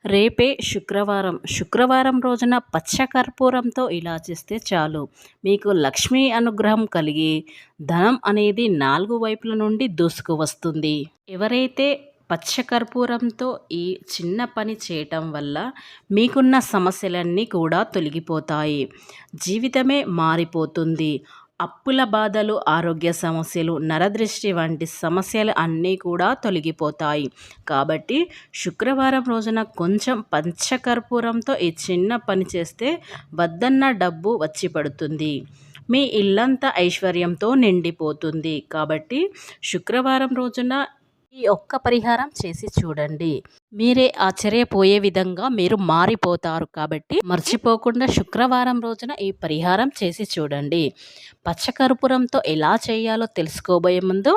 రేపే శుక్రవారం రోజున పచ్చ కర్పూరంతో ఇలా చేస్తే చాలు మీకు లక్ష్మీ అనుగ్రహం కలిగి ధనం అనేది 4 వైపుల నుండి దూసుకు వస్తుంది. ఎవరైతే పచ్చ కర్పూరంతో ఈ చిన్న పని చేయటం వల్ల మీకున్న సమస్యలన్నీ కూడా తొలగిపోతాయి. జీవితమే మారిపోతుంది. అప్పుల బాధలు, ఆరోగ్య సమస్యలు, నరదృష్టి వంటి సమస్యలు అన్నీ కూడా తొలగిపోతాయి. కాబట్టి శుక్రవారం రోజున కొంచెం పంచకర్పూరంతో ఈ చిన్న పని చేస్తే వద్దన్న డబ్బు వచ్చి పడుతుంది. మీ ఇల్లంతా ఐశ్వర్యంతో నిండిపోతుంది. కాబట్టి శుక్రవారం రోజున ఈ ఒక్క పరిహారం చేసి చూడండి. మీరే ఆశ్చర్యపోయే విధంగా మీరు మారిపోతారు. కాబట్టి మర్చిపోకుండా శుక్రవారం రోజున ఈ పరిహారం చేసి చూడండి. పచ్చకర్పూరంతో ఎలా చేయాలో తెలుసుకోబోయే ముందు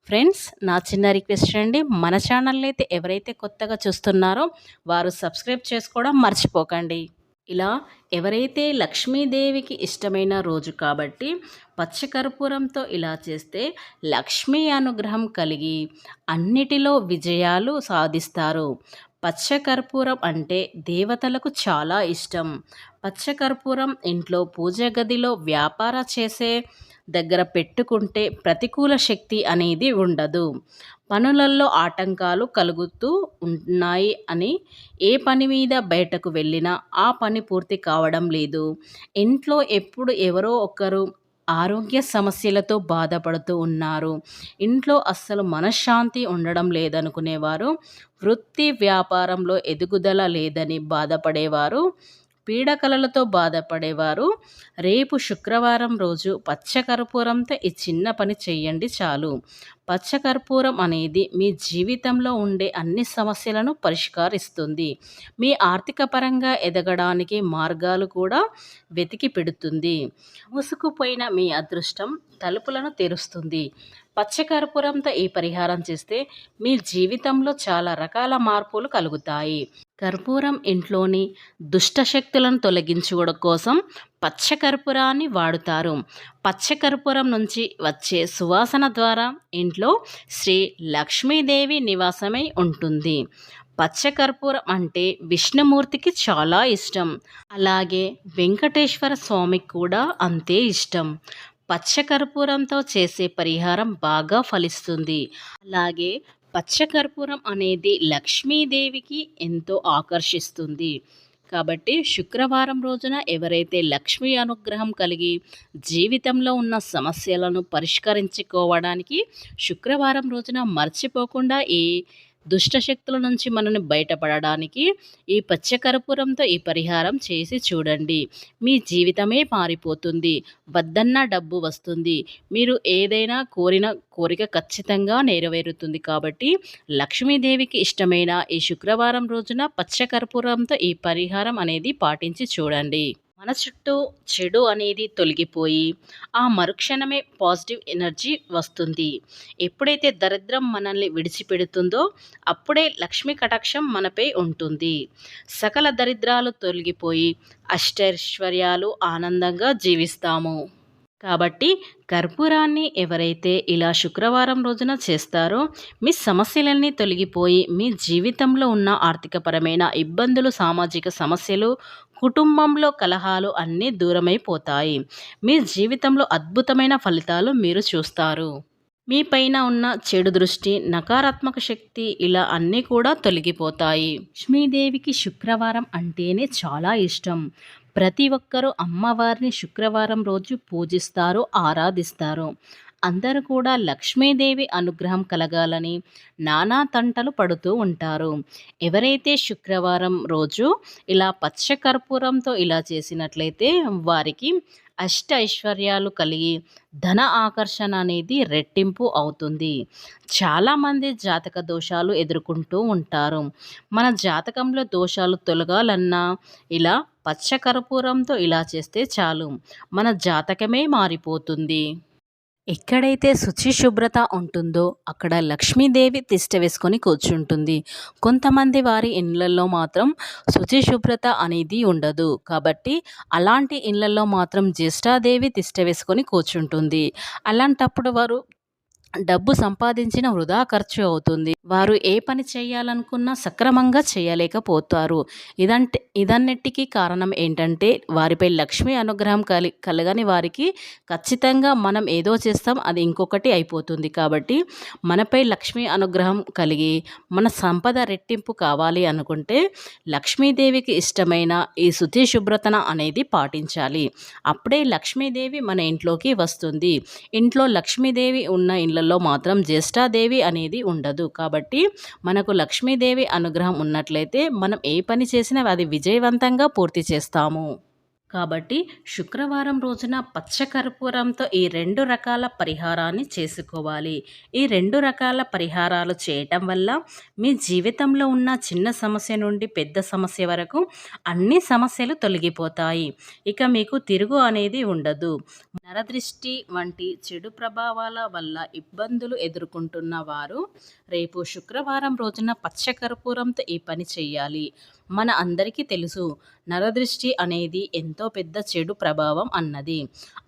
ఫ్రెండ్స్, నా చిన్న రిక్వెస్ట్ అండి, మన ఛానల్ అయితే ఎవరైతే కొత్తగా చూస్తున్నారో వారు సబ్స్క్రైబ్ చేసుకోవడం మర్చిపోకండి. ఇలా ఎవరైతే లక్ష్మీదేవికి ఇష్టమైన రోజు కాబట్టి పచ్చకర్పూరంతో ఇలా చేస్తే లక్ష్మీ అనుగ్రహం కలిగి అన్నిటిలో విజయాలు సాధిస్తారు. పచ్చకర్పూరం అంటే దేవతలకు చాలా ఇష్టం. పచ్చకర్పూరం ఇంట్లో పూజ గదిలో వ్యాపార చేసే దగ్గర పెట్టుకుంటే ప్రతికూల శక్తి అనేది ఉండదు. పనులలో ఆటంకాలు కలుగుతూ ఉన్నాయి అని ఏ పని మీద బయటకు వెళ్ళినా ఆ పని పూర్తి కావడం లేదు. ఇంట్లో ఎప్పుడు ఎవరో ఒకరు ఆరోగ్య సమస్యలతో బాధపడుతూ ఉన్నారు. ఇంట్లో అస్సలు మనశ్శాంతి ఉండడం లేదనుకునేవారు, వృత్తి వ్యాపారంలో ఎదుగుదల లేదని బాధపడేవారు, పీడకలలతో బాధపడేవారు రేపు శుక్రవారం రోజు పచ్చకర్పూరంతో ఈ చిన్న పని చెయ్యండి చాలు. పచ్చకర్పూరం అనేది మీ జీవితంలో ఉండే అన్ని సమస్యలను పరిష్కరిస్తుంది. మీ ఆర్థిక పరంగా ఎదగడానికి మార్గాలు కూడా వెతికి పెడుతుంది. మూసుకుపోయిన మీ అదృష్టం తలుపులను తెరుస్తుంది. పచ్చకర్పూరంతో ఈ పరిహారం చేస్తే మీ జీవితంలో చాలా రకాల మార్పులు కలుగుతాయి. కర్పూరం ఇంట్లోని దుష్టశక్తులను తొలగించుకోవడం కోసం పచ్చకర్పూరాన్ని వాడుతారు. పచ్చకర్పూరం నుంచి వచ్చే సువాసన ద్వారా ఇంట్లో శ్రీ లక్ష్మీదేవి నివాసమై ఉంటుంది. పచ్చకర్పూరం అంటే విష్ణుమూర్తికి చాలా ఇష్టం. అలాగే వెంకటేశ్వర స్వామికి కూడా అంతే ఇష్టం. పచ్చకర్పూరంతో చేసే పరిహారం బాగా ఫలిస్తుంది. అలాగే పచ్చకర్పూరం అనేది లక్ష్మీదేవికి ఎంతో ఆకర్షిస్తుంది. కాబట్టి శుక్రవారం రోజున ఎవరైతే లక్ష్మీ అనుగ్రహం కలిగి జీవితంలో ఉన్న సమస్యలను పరిష్కరించుకోవడానికి శుక్రవారం రోజున మర్చిపోకుండా ఈ దుష్టశక్తుల నుంచి మనల్ని బయటపడడానికి ఈ పచ్చకర్పూరంతో ఈ పరిహారం చేసి చూడండి. మీ జీవితమే మారిపోతుంది. వద్దన్న డబ్బు వస్తుంది. మీరు ఏదైనా కోరిన కోరిక ఖచ్చితంగా నెరవేరుతుంది. కాబట్టి లక్ష్మీదేవికి ఇష్టమైన ఈ శుక్రవారం రోజున పచ్చకర్పూరంతో ఈ పరిహారం అనేది పాటించి చూడండి. మన చుట్టూ చెడు అనేది తొలగిపోయి ఆ మరుక్షణమే పాజిటివ్ ఎనర్జీ వస్తుంది. ఎప్పుడైతే దరిద్రం మనల్ని విడిచిపెడుతుందో అప్పుడే లక్ష్మీ కటాక్షం మనపై ఉంటుంది. సకల దరిద్రాలు తొలగిపోయి అష్టైశ్వర్యాలు ఆనందంగా జీవిస్తాము. కాబట్టి కర్పూరాన్ని ఎవరైతే ఇలా శుక్రవారం రోజున చేస్తారో మీ సమస్యలన్నీ తొలగిపోయి మీ జీవితంలో ఉన్న ఆర్థికపరమైన ఇబ్బందులు, సామాజిక సమస్యలు, కుటుంబంలో కలహాలు అన్నీ దూరమైపోతాయి. మీ జీవితంలో అద్భుతమైన ఫలితాలు మీరు చూస్తారు. మీ పైన ఉన్న చెడు దృష్టి, నకారాత్మక శక్తి ఇలా అన్నీ కూడా తొలగిపోతాయి. లక్ష్మీదేవికి శుక్రవారం అంటేనే చాలా ఇష్టం. ప్రతి ఒక్కరూ అమ్మవారిని శుక్రవారం రోజు పూజిస్తారు, ఆరాధిస్తారు. అందరూ కూడా లక్ష్మీదేవి అనుగ్రహం కలగాలని నానా తంటలు పడుతూ ఉంటారు. ఎవరైతే శుక్రవారం రోజు ఇలా పచ్చకర్పూరంతో ఇలా చేసినట్లయితే వారికి అష్ట ఐశ్వర్యాలు కలిగి ధన ఆకర్షణ అనేది రెట్టింపు అవుతుంది. చాలామంది జాతక దోషాలు ఎదుర్కొంటూ ఉంటారు. మన జాతకంలో దోషాలు తొలగాలన్నా ఇలా పచ్చకర్పూరంతో ఇలా చేస్తే చాలు, మన జాతకమే మారిపోతుంది. ఎక్కడైతే శుచి శుభ్రత ఉంటుందో అక్కడ లక్ష్మీదేవి తిష్ట వేసుకొని కూర్చుంటుంది. కొంతమంది వారి ఇళ్ళల్లో మాత్రం శుచి శుభ్రత అనేది ఉండదు. కాబట్టి అలాంటి ఇళ్ళల్లో మాత్రం జ్యేష్ఠాదేవి తిష్ట వేసుకొని కూర్చుంటుంది. అలాంటప్పుడు వారు డబ్బు సంపాదించిన వృధా ఖర్చు అవుతుంది. వారు ఏ పని చేయాలనుకున్నా సక్రమంగా చేయలేకపోతారు. ఇదన్నిటికీ కారణం ఏంటంటే వారిపై లక్ష్మీ అనుగ్రహం కలగని వారికి ఖచ్చితంగా మనం ఏదో చేస్తాం, అది ఇంకొకటి అయిపోతుంది. కాబట్టి మనపై లక్ష్మీ అనుగ్రహం కలిగి మన సంపద రెట్టింపు కావాలి అనుకుంటే లక్ష్మీదేవికి ఇష్టమైన ఈ శుచి శుభ్రతన అనేది పాటించాలి. అప్పుడే లక్ష్మీదేవి మన ఇంట్లోకి వస్తుంది. ఇంట్లో లక్ష్మీదేవి ఉన్న ఇళ్లలో మాత్రం జ్యేష్ఠాదేవి అనేది ఉండదు. కాబట్టి మనకు లక్ష్మీదేవి అనుగ్రహం ఉన్నట్లయితే మనం ఏ పని చేసినా అది విజయవంతంగా పూర్తి చేస్తాము. కాబట్టి శుక్రవారం రోజున పచ్చకర్పూరంతో ఈ 2 రకాల పరిహారాన్ని చేసుకోవాలి. ఈ 2 రకాల పరిహారాలు చేయటం వల్ల మీ జీవితంలో ఉన్న చిన్న సమస్య నుండి పెద్ద సమస్య వరకు అన్ని సమస్యలు తొలగిపోతాయి. ఇక మీకు తిరుగు అనేది ఉండదు. నరదృష్టి వంటి చెడు ప్రభావాల వల్ల ఇబ్బందులు ఎదుర్కొంటున్న వారు రేపు శుక్రవారం రోజున పచ్చకర్పూరంతో ఈ పని చేయాలి. మన అందరికీ తెలుసు, నరదృష్టి అనేది ఎంతో పెద్ద చెడు ప్రభావం అన్నది.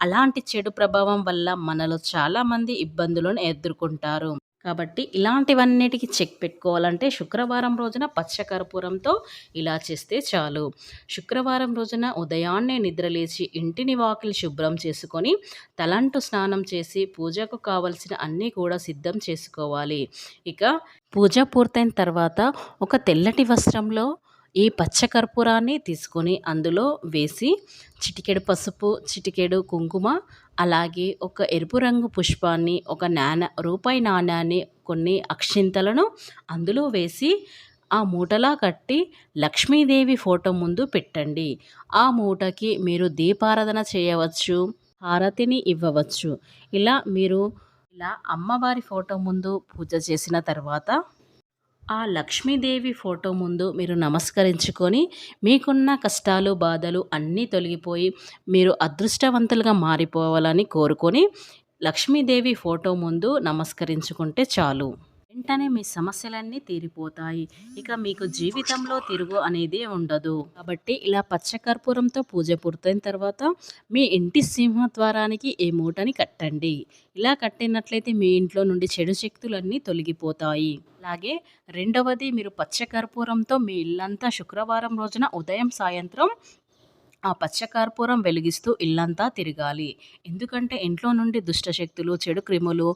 అలాంటి చెడు ప్రభావం వల్ల మనలో చాలామంది ఇబ్బందులను ఎదుర్కొంటారు. కాబట్టి ఇలాంటివన్నిటికి చెక్ పెట్టుకోవాలంటే శుక్రవారం రోజున పచ్చకర్పూరంతో ఇలా చేస్తే చాలు. శుక్రవారం రోజున ఉదయాన్నే నిద్రలేచి ఇంటిని వాకిలి శుభ్రం చేసుకొని తలంటు స్నానం చేసి పూజకు కావలసిన అన్నీ కూడా సిద్ధం చేసుకోవాలి. ఇక పూజ పూర్తయిన తర్వాత ఒక తెల్లటి వస్త్రంలో ఈ పచ్చకర్పూరాన్ని తీసుకొని అందులో వేసి చిటికెడు పసుపు, చిటికెడు కుంకుమ, అలాగే ఒక ఎరుపు రంగు పుష్పాన్ని, ఒక రూపాయి నాణ్యాన్ని, కొన్ని అక్షింతలను అందులో వేసి ఆ మూటలా కట్టి లక్ష్మీదేవి ఫోటో ముందు పెట్టండి. ఆ మూటకి మీరు దీపారాధన చేయవచ్చు, హారతిని ఇవ్వవచ్చు. ఇలా అమ్మవారి ఫోటో ముందు పూజ చేసిన తర్వాత ఆ లక్ష్మీదేవి ఫోటో ముందు మీరు నమస్కరించుకొని మీకున్న కష్టాలు బాధలు అన్నీ తొలగిపోయి మీరు అదృష్టవంతులుగా మారిపోవాలని కోరుకొని లక్ష్మీదేవి ఫోటో ముందు నమస్కరించుకుంటే చాలు. వెంటనే మీ సమస్యలన్నీ తీరిపోతాయి. ఇక మీకు జీవితంలో తిరుగు అనేది ఉండదు. కాబట్టి ఇలా పచ్చకర్పూరంతో పూజ పూర్తయిన తర్వాత మీ ఇంటి సింహద్వారానికి ఈ మూటని కట్టండి. ఇలా కట్టినట్లయితే మీ ఇంట్లో నుండి చెడు శక్తులన్నీ తొలగిపోతాయి. అలాగే రెండవది, మీరు పచ్చకర్పూరంతో మీ ఇల్లంతా శుక్రవారం రోజున ఉదయం సాయంత్రం ఆ పచ్చకర్పూరం వెలిగిస్తూ ఇల్లంతా తిరగాలి. ఎందుకంటే ఇంట్లో నుండి దుష్టశక్తులు, చెడు క్రిములు,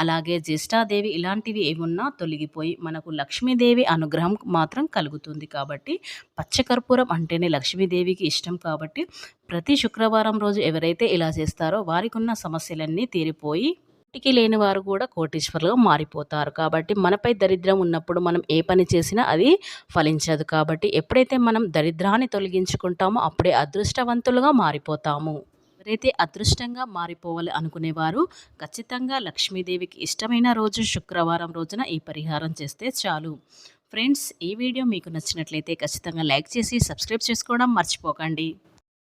అలాగే జ్యేష్ఠాదేవి ఇలాంటివి ఏమున్నా తొలగిపోయి మనకు లక్ష్మీదేవి అనుగ్రహం మాత్రం కలుగుతుంది. కాబట్టి పచ్చకర్పూరం అంటేనే లక్ష్మీదేవికి ఇష్టం. కాబట్టి ప్రతి శుక్రవారం రోజు ఎవరైతే ఇలా చేస్తారో వారికి ఉన్న సమస్యలన్నీ తీరిపోయి ఇంటికి లేని వారు కూడా కోటీశ్వరులుగా మారిపోతారు. కాబట్టి మనపై దరిద్రం ఉన్నప్పుడు మనం ఏ పని చేసినా అది ఫలించదు. కాబట్టి ఎప్పుడైతే మనం దరిద్రాన్ని తొలగించుకుంటామో అప్పుడే అదృష్టవంతులుగా మారిపోతాము. ఎవరైతే అదృష్టంగా మారిపోవాలి అనుకునేవారు ఖచ్చితంగా లక్ష్మీదేవికి ఇష్టమైన రోజు శుక్రవారం రోజున ఈ పరిహారం చేస్తే చాలు. ఫ్రెండ్స్, ఈ వీడియో మీకు నచ్చినట్లయితే ఖచ్చితంగా లైక్ చేసి సబ్స్క్రైబ్ చేసుకోవడం మర్చిపోకండి.